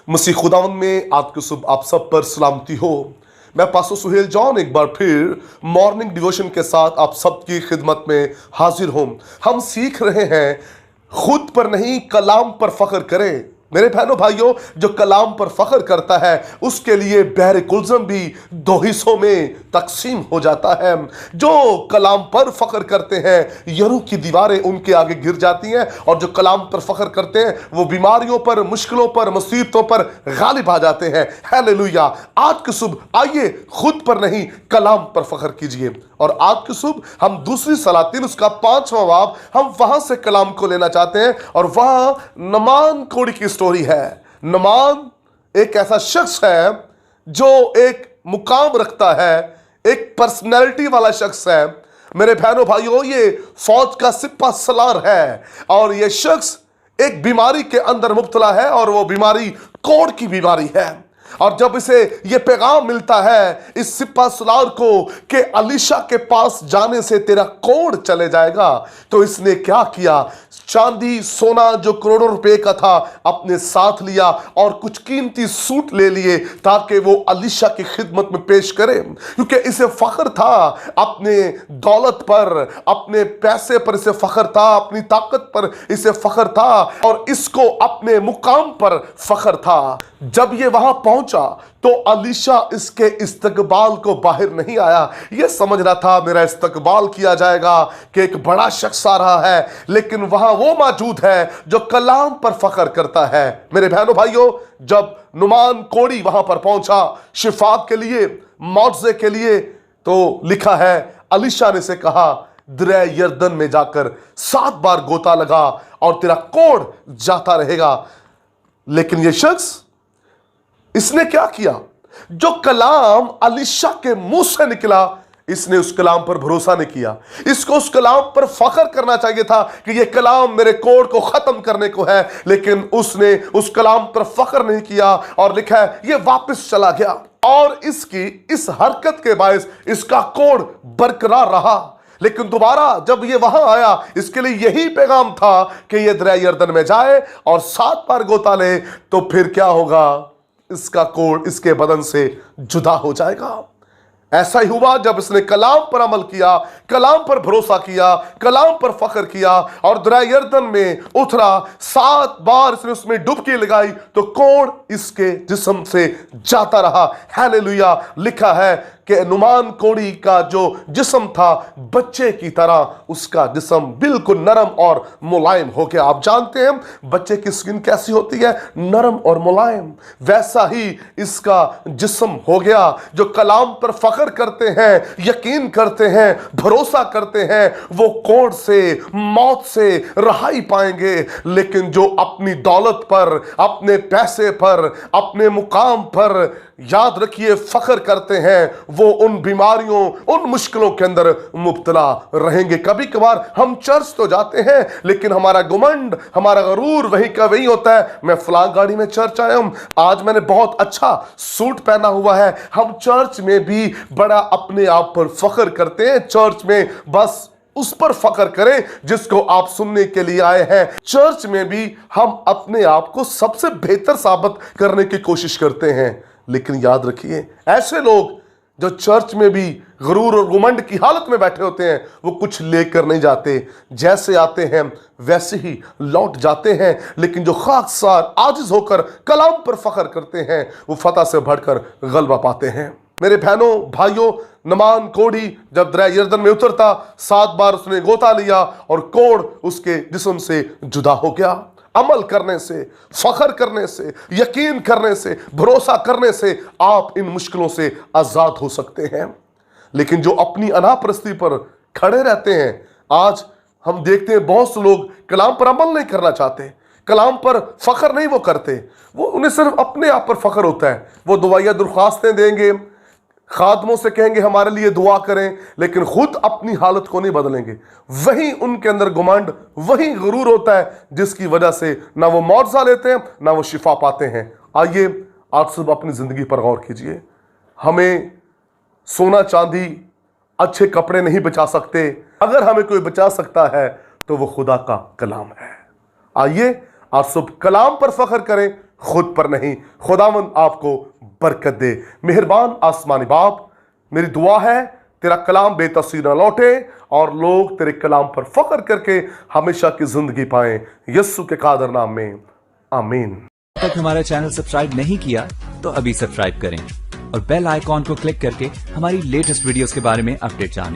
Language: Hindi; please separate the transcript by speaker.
Speaker 1: मसीह खुदावंद में आज के सुबह आप सब पर सलामती हो। मैं पास्टर सुहेल जॉन एक बार फिर मॉर्निंग डिवोशन के साथ आप सबकी खिदमत में हाजिर हूं। हम सीख रहे हैं खुद पर नहीं कलाम पर फख्र करें। मेरे बहनों भाइयों, जो कलाम पर फख्र करता है उसके लिए बहर कुलज़म भी दो हिस्सों में तकसीम हो जाता है। जो कलाम पर फख्र करते हैं यरू की दीवारें उनके आगे गिर जाती हैं, और जो कलाम पर फख्र करते हैं वो बीमारियों पर, मुश्किलों पर, मुसीबतों पर गालिब आ जाते हैं। हालेलुया। आज की सुबह आइए खुद पर नहीं कलाम पर फख्र कीजिए। और आज की सुबह हम दूसरी सलातीन उसका 5वां बाब हम वहां से कलाम को लेना चाहते हैं, और वहां नमान कोड़ी की स्टोरी है। नमान एक ऐसा शख्स है जो एक मुकाम रखता है, एक पर्सनैलिटी वाला शख्स है। मेरे बहनों भाइयों, ये फौज का सिपा सलार है, और ये शख्स एक बीमारी के अंदर मुब्तला है, और वो बीमारी कोढ़ की बीमारी है। और जब इसे यह पैगाम मिलता है इस सिपा सलार को कि अलीशा के पास जाने से तेरा कोढ़ चले जाएगा, तो इसने क्या किया? चांदी सोना जो करोड़ों रुपए का था अपने साथ लिया, और कुछ कीमती सूट ले लिए ताकि वो अलीशा की खिदमत में पेश करे, क्योंकि इसे फख्र था अपने दौलत पर, अपने पैसे पर इसे फख्र था, अपनी ताकत पर इसे फख्र था, और इसको अपने मुकाम पर फख्र था। जब ये वहां पहुंचा तो अलीशा इसके इस्तकबाल को बाहर नहीं आया। यह समझ रहा था मेरा इस्तकबाल किया जाएगा कि एक बड़ा शख्स आ रहा है, लेकिन वहां वो मौजूद है जो कलाम पर फख्र करता है। मेरे बहनों भाइयों, जब नुमान कोड़ी वहां पर पहुंचा शिफा के लिए, मौजज़े के लिए, तो लिखा है अलीशा ने से कहा दरिया यरदन में जाकर 7 बार गोता लगा और तेरा कोढ़ जाता रहेगा। लेकिन यह शख्स, इसने क्या किया? जो कलाम अलीशा के मुंह से निकला, इसने उस कलाम पर भरोसा नहीं किया। इसको उस कलाम पर फख्र करना चाहिए था कि यह कलाम मेरे कोढ़ को खत्म करने को है, लेकिन उसने उस कलाम पर फख्र नहीं किया, और लिखा है यह वापस चला गया, और इसकी इस हरकत के बायस इसका कोढ़ बरकरार रहा। लेकिन दोबारा जब ये वहां आया, इसके लिए यही पैगाम था कि ये दरिया यरदन में जाए और 7 बार गोता ले, तो फिर क्या होगा? इसका कोढ़ इसके बदन से जुदा हो जाएगा। ऐसा ही हुआ जब इसने कलाम पर अमल किया, कलाम पर भरोसा किया, कलाम पर फख्र किया, और दरिया यरदन में उतरा। 7 बार इसने उसमें डुबकी लगाई तो कोढ़ इसके जिस्म से जाता रहा। हालेलुया। लिखा है कि नुमान कोड़ी का जो जिस्म था बच्चे की तरह, उसका जिस्म बिल्कुल नरम और मुलायम हो गया। आप जानते हैं बच्चे की स्किन कैसी होती है? नरम और मुलायम। वैसा ही इसका जिस्म हो गया। जो कलाम पर फख्र करते हैं, यकीन करते हैं, भरोसा करते हैं, वो कोढ़ से, मौत से रहाई पाएंगे। लेकिन जो अपनी दौलत पर, अपने पैसे पर, अपने मुकाम पर, याद रखिए, फख्र करते हैं, वो उन बीमारियों, उन मुश्किलों के अंदर मुब्तला रहेंगे। कभी कभार हम चर्च तो जाते हैं, लेकिन हमारा गुमंड, हमारा गरूर वही का वही होता है। मैं फलां गाड़ी में चर्च आया हूं, आज मैंने बहुत अच्छा सूट पहना हुआ है। हम चर्च में भी बड़ा अपने आप पर फख्र करते हैं। चर्च में बस उस पर फख्र करें जिसको आप सुनने के लिए आए हैं। चर्च में भी हम अपने आप को सबसे बेहतर साबित करने की कोशिश करते हैं। लेकिन याद रखिए, ऐसे लोग जो चर्च में भी गुरूर और घुमंड की हालत में बैठे होते हैं, वो कुछ लेकर नहीं जाते। जैसे आते हैं वैसे ही लौट जाते हैं। लेकिन जो खाकसार आजिज होकर कलाम पर फख्र करते हैं, वो फतह से बढ़कर गलबा पाते हैं। मेरे बहनों भाइयों, नमान कोड़ी जब दरिया यरदन में उतरता, 7 बार उसने गोता लिया और कोढ़ उसके जिस्म से जुदा हो गया। अमल करने से, फख्र करने से, यकीन करने से, भरोसा करने से आप इन मुश्किलों से आजाद हो सकते हैं। लेकिन जो अपनी अनापरस्ती पर खड़े रहते हैं, आज हम देखते हैं बहुत से लोग कलाम पर अमल नहीं करना चाहते, कलाम पर फख्र नहीं वो करते। वो उन्हें सिर्फ अपने आप पर फख्र होता है। वो दुआया दरख्वास्तें देंगे, खादमों से कहेंगे हमारे लिए दुआ करें, लेकिन खुद अपनी हालत को नहीं बदलेंगे। वही उनके अंदर गुमंड, वही गुरूर होता है जिसकी वजह से ना वो मुआवजा लेते हैं, ना वो शिफा पाते हैं। आइए आज सब अपनी जिंदगी पर गौर कीजिए। हमें सोना चांदी, अच्छे कपड़े नहीं बचा सकते। अगर हमें कोई बचा सकता है तो वो खुदा का कलाम है। आइए आज सब कलाम पर फख्र करें, खुद पर नहीं, खुदावंद आपको बरकत दे। मेहरबान आसमानी बाप, मेरी दुआ है तेरा कलाम बेतसीर न लौटे और लोग तेरे कलाम पर फख्र करके हमेशा की जिंदगी पाएं, यीशु के कादर नाम में, आमीन।
Speaker 2: तक हमारा चैनल सब्सक्राइब नहीं किया तो अभी सब्सक्राइब करें और बेल आइकॉन को क्लिक करके हमारी लेटेस्ट वीडियोस के बारे में अपडेट जानें।